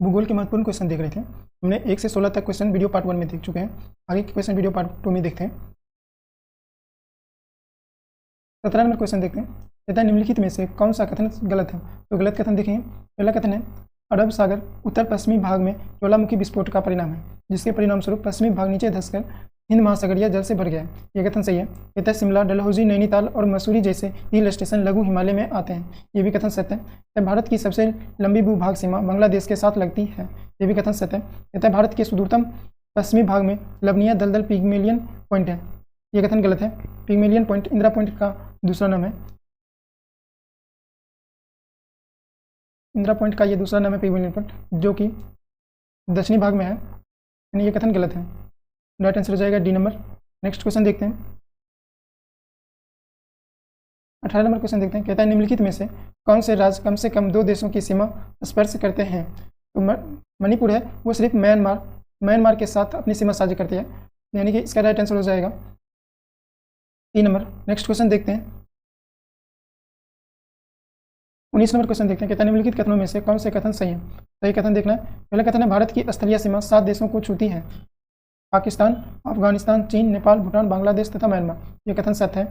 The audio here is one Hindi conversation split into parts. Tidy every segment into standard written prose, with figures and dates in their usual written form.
भूगोल के महत्वपूर्ण क्वेश्चन देख रहे थे। हमने 1 से 16 तक क्वेश्चन वीडियो पार्ट 1 में देख चुके हैं। आगे के क्वेश्चन वीडियो पार्ट 2 में देखते हैं। 17 नंबर क्वेश्चन देखते हैं। कहता है निम्नलिखित में से कौन सा कथन गलत है। तो गलत कथन देखेंगे। पहला कथन है अरब सागर उत्तर पश्चिमी भाग में ज्वालामुखी विस्फोट का परिणाम है, जिसके परिणाम स्वरूप पश्चिमी भाग नीचे धंसकर हिंद महासागरीय जल से भर गया है। यह कथन सही है। कहता है शिमला, डलहौजी, नैनीताल और मसूरी जैसे हिल स्टेशन लघु हिमालय में आते हैं। ये भी कथन सत्य है। भारत की सबसे लंबी भूभाग सीमा बांग्लादेश के साथ लगती है। ये भी कथन सत्य है। कहता है भारत के सुदूरतम पश्चिमी भाग में लवणीय दलदल पिग्मेलियन पॉइंट है। ये कथन गलत है। पिग्मेलियन पॉइंट इंदिरा पॉइंट का दूसरा नाम है। इंदिरा पॉइंट का ये दूसरा नाम है पिग्मेलियन पॉइंट, जो कि दक्षिणी भाग में है, यानी ये कथन गलत है। राइट आंसर हो जाएगा डी नंबर। नेक्स्ट क्वेश्चन देखते हैं। 18 नंबर क्वेश्चन देखते हैं। कहता है निम्नलिखित में से कौन से राज्य कम से कम 2 देशों की सीमा स्पर्श करते हैं। तो मणिपुर है, वो सिर्फ म्यांमार के साथ अपनी सीमा साझा करती है, यानी कि इसका राइट आंसर हो जाएगा 3 नंबर। नेक्स्ट क्वेश्चन देखते हैं। 19 नंबर क्वेश्चन देखते हैं। कहता है निम्नलिखित कथनों में से कौन से कथन सही है। सही कथन देखना है। पहला कथन है भारत की स्थलीय सीमा 7 देशों को छूती है, पाकिस्तान, अफगानिस्तान, चीन, नेपाल, भूटान, बांग्लादेश तथा म्यांमार। ये कथन सत्य है।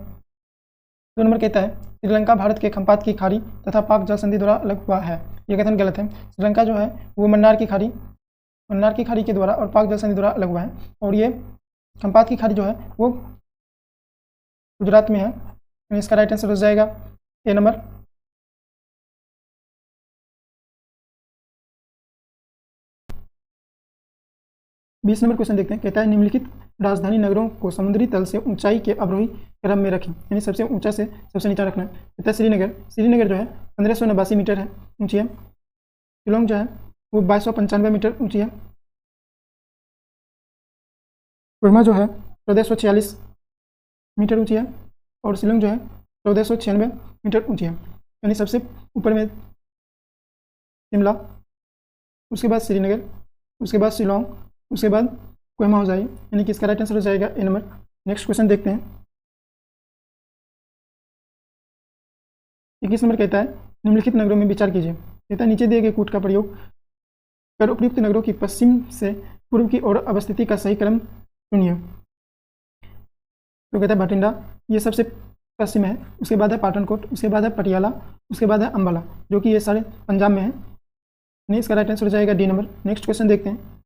2 नंबर कहता है श्रीलंका भारत के खंपात की खाड़ी तथा पाक जल संधि द्वारा अलग हुआ है। ये कथन गलत है। श्रीलंका जो है वो मन्नार की खाड़ी के द्वारा और पाक जल संधि द्वारा अलग हुआ है, और ये खंपात की खाड़ी जो है वो गुजरात में है, इसका राइट आंसर हो जाएगा ए नंबर। 20 नंबर क्वेश्चन देखते हैं। कहता है निम्नलिखित राजधानी नगरों को समुद्री तल से ऊंचाई के अवरोही क्रम में रखें, यानी सबसे ऊंचा से सबसे नीचा रखना है। कहता है श्रीनगर जो है 1589 मीटर है ऊंची है। शिलोंग जो है वो 2295 मीटर ऊंची है। कोहिमा जो है 1446 मीटर ऊंची है, और शिलोंग जो है 1496 मीटर ऊंची है, यानी सबसे ऊपर में शिमला, उसके बाद श्रीनगर, उसके बाद शिलोंग, उसके बाद कोहिमा हो जाएगी, यानी कि इसका राइट आंसर हो जाएगा ए नंबर। नेक्स्ट क्वेश्चन देखते हैं। 21 नंबर कहता है निम्नलिखित नगरों में विचार कीजिए। कहता है नीचे दिए गए कूट का प्रयोग कर उपयुक्त नगरों की पश्चिम से पूर्व की ओर अवस्थिति का सही क्रम चुनिए। तो कहता है भटिंडा, ये सबसे पश्चिम है, उसके बाद है पाटनकोट, उसके बाद है पटियाला, उसके बाद है अम्बाला, जो कि ये सारे पंजाब में है, नहीं इसका राइट आंसर हो जाएगा डी नंबर। नेक्स्ट क्वेश्चन देखते हैं।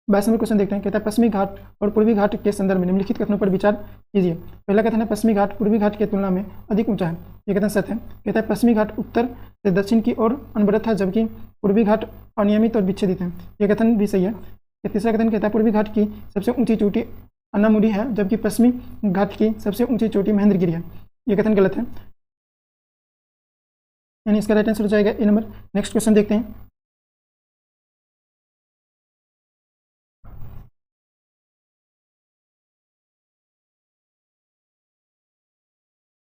22 नंबर क्वेश्चन देखते हैं। कहता है पश्चिमी घाट और पूर्वी घाट के संदर्भ में निम्नलिखित कथनों पर विचार कीजिए। पहला कथन है पश्चिमी घाट पूर्वी घाट की तुलना में अधिक ऊंचा है। ये कथन सत्य है। कहता है पश्चिमी घाट उत्तर से दक्षिण की ओर अनवरत है, जबकि पूर्वी घाट अनियमित और विच्छेदित है। ये कथन भी सही है। तीसरा कथन कहता है पूर्वी घाट की सबसे ऊंची चोटी अन्नामुडी है, जबकि पश्चिमी घाट की सबसे ऊंची चोटी महेंद्रगिरी है। ये कथन गलत है, यानी इसका राइट आंसर हो जाएगा ए नंबर। नेक्स्ट क्वेश्चन देखते हैं।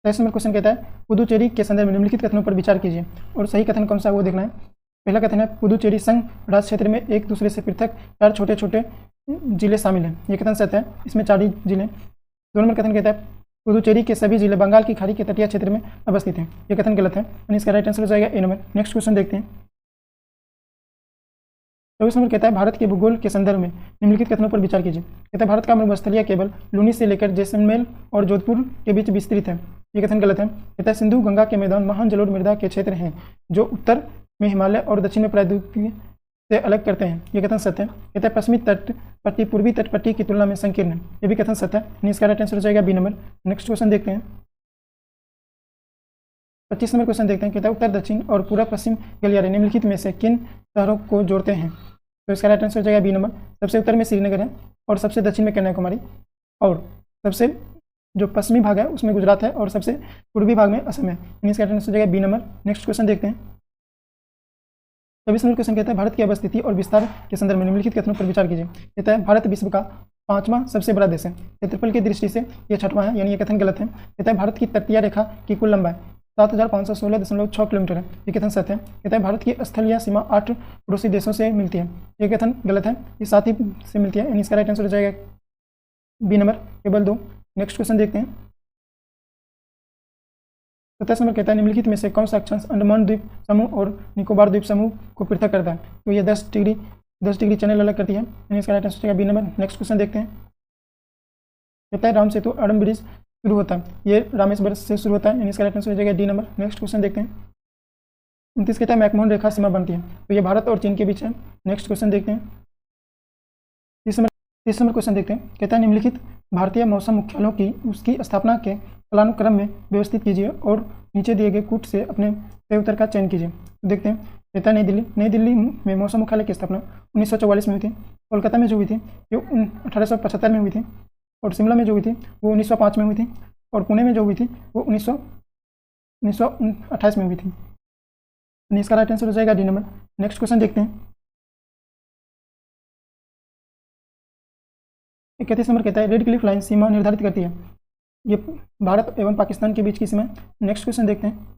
23 नंबर क्वेश्चन कहता है पुदुचेरी के संदर्भ में निम्नलिखित कथनों पर विचार कीजिए, और सही कथन कौन सा है वो देखना है। पहला कथन है पुदुचेरी संघ राज्य क्षेत्र में एक दूसरे से पृथक 4 छोटे छोटे जिले शामिल हैं। ये कथन सत्य है, इसमें 4 ही जिले। 2 नंबर कथन कहता है पुदुचेरी के सभी जिले बंगाल की खाड़ी के तटीय क्षेत्र में अवस्थित हैं। ये कथन गलत है, यानी इसका राइट आंसर हो जाएगा ए नंबर। नेक्स्ट क्वेश्चन देखते हैं। 24 नंबर कहता है भारत के भूगोल के संदर्भ में निम्नलिखित कथनों पर विचार कीजिए। कहता है भारत का मरुस्थलीय केवल लूनी से लेकर जैसलमेर और जोधपुर के बीच विस्तृत है। ये कथन गलत है। कहता है सिंधु गंगा के मैदान महान जलोढ़ मृदा के क्षेत्र हैं, जो उत्तर में हिमालय और दक्षिण में प्रायद्वीपीय से अलग करते हैं। ये कथन सत्य है। कहता है पश्चिमी तट पट्टी पूर्वी तट पट्टी की तुलना में संकीर्ण है। ये भी कथन सत्य है, यानी इसका राइट आंसर हो जाएगा बी नंबर। नेक्स्ट क्वेश्चन देखते हैं। 25 नंबर क्वेश्चन देखते हैं। कहता है उत्तर दक्षिण और पूर्व पश्चिम गलियारे निम्नलिखित में से किन शहरों को जोड़ते हैं। तो इसका राइट आंसर हो जाएगा बी नंबर। सबसे उत्तर में श्रीनगर है, और सबसे दक्षिण में कन्याकुमारी, और सबसे जो पश्चिमी भाग है उसमें गुजरात है, और सबसे पूर्वी भाग में असम है, यानी इसका राइट आंसर हो जाएगा बी नंबर। नेक्स्ट क्वेश्चन देखते हैं। 24 नंबर क्वेश्चन कहता है भारत की अवस्थिति और विस्तार के संदर्भ में निम्नलिखित कथनों पर विचार कीजिए। कहता है भारत विश्व का 5वां सबसे बड़ा देश है। क्षेत्रफल की दृष्टि से यह 6वां है, यानी यह कथन गलत है। कहता है भारत की तटीय रेखा की कुल लंबाई 7516.6 किलोमीटर है। ये कथन सत्य है। कहता है भारत की स्थलीय सीमा 8 पड़ोसी देशों से मिलती है। ये कथन गलत है, ये 7 ही से मिलती है, यानी इसका राइट आंसर हो जाएगा बी नंबर, केवल 2। नेक्स्ट क्वेश्चन देखते हैं। 27 नंबर कहता है निम्नलिखित में से कौन सा अक्षांश अंडमान द्वीप समूह और निकोबार द्वीप समूह को पृथक करता है? तो ये 10 डिग्री चैनल अलग करती है, यानी इसका राइट आंसर हो जाएगा बी नंबर। नेक्स्ट क्वेश्चन देखते हैं। कहता है राम सेतु अड़म ब्रिज शुरू होता है, ये रामेश्वर से शुरू होता है, यानी इसका राइट आंसर हो जाएगा डी नंबर। नेक्स्ट क्वेश्चन देखते हैं। 29 कहता है मैकमोहन रेखा सीमा बनती है, तो ये भारत और चीन के बीच है। नेक्स्ट क्वेश्चन देखते हैं। 30 नंबर क्वेश्चन देखते हैं। कहता है निम्नलिखित भारतीय मौसम मुख्यालयों की उसकी स्थापना के कालानुक्रम में व्यवस्थित कीजिए और नीचे दिए गए कूट से अपने सही उत्तर का चयन कीजिए। तो देखते हैं। कहता है नई दिल्ली में मौसम मुख्यालय की स्थापना 1944 में हुई थी। कोलकाता में जो हुई थी वो 1875 में हुई थी, और शिमला में जो हुई थी वो 1905 में हुई थी, और पुणे में जो हुई थी वो 1928 में हुई थी। इसका राइट आंसर हो जाएगा डी नंबर। नेक्स्ट क्वेश्चन देखते हैं। 31 नंबर कहता है रेड क्लिफ लाइन सीमा निर्धारित करती है, ये भारत एवं पाकिस्तान के बीच की सीमा है। नेक्स्ट क्वेश्चन देखते हैं।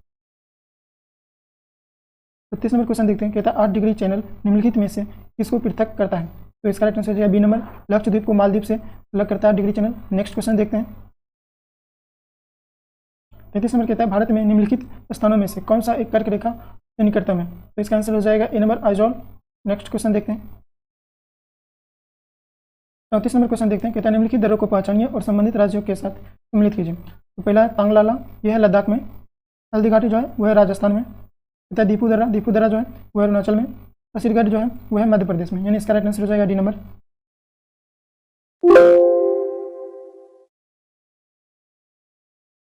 32 नंबर क्वेश्चन देखते हैं। कहता है 8 डिग्री चैनल निम्नलिखित में से किसको पृथक करता है? तो इसका राइट आंसर हो जाएगा बी नंबर। लक्षद्वीप को मालदीव से अलग करता है 8 डिग्री चैनल। नेक्स्ट क्वेश्चन देखते हैं। 33 नंबर कहता है भारत में निम्नलिखित स्थानों में से कौन सा एक कर्क रेखा से निकटतम है? तो इसका आंसर हो जाएगा ए नंबर आइजॉल। नेक्स्ट क्वेश्चन देखते हैं। 34 नंबर क्वेश्चन देखते हैं। कहता है निम्नलिखित दरों को पहचानिए और संबंधित राज्यों के साथ सम्मिलित कीजिए। तो पहला है तांगलाला, यह है लद्दाख में। हल्दी घाटी जो है वह है राजस्थान में। कहता है दीपू दर्रा जो है वह अरुणाचल में। असरगढ़ जो है वह है मध्य प्रदेश में, यानी इसका राइट आंसर हो जाएगा डी नंबर।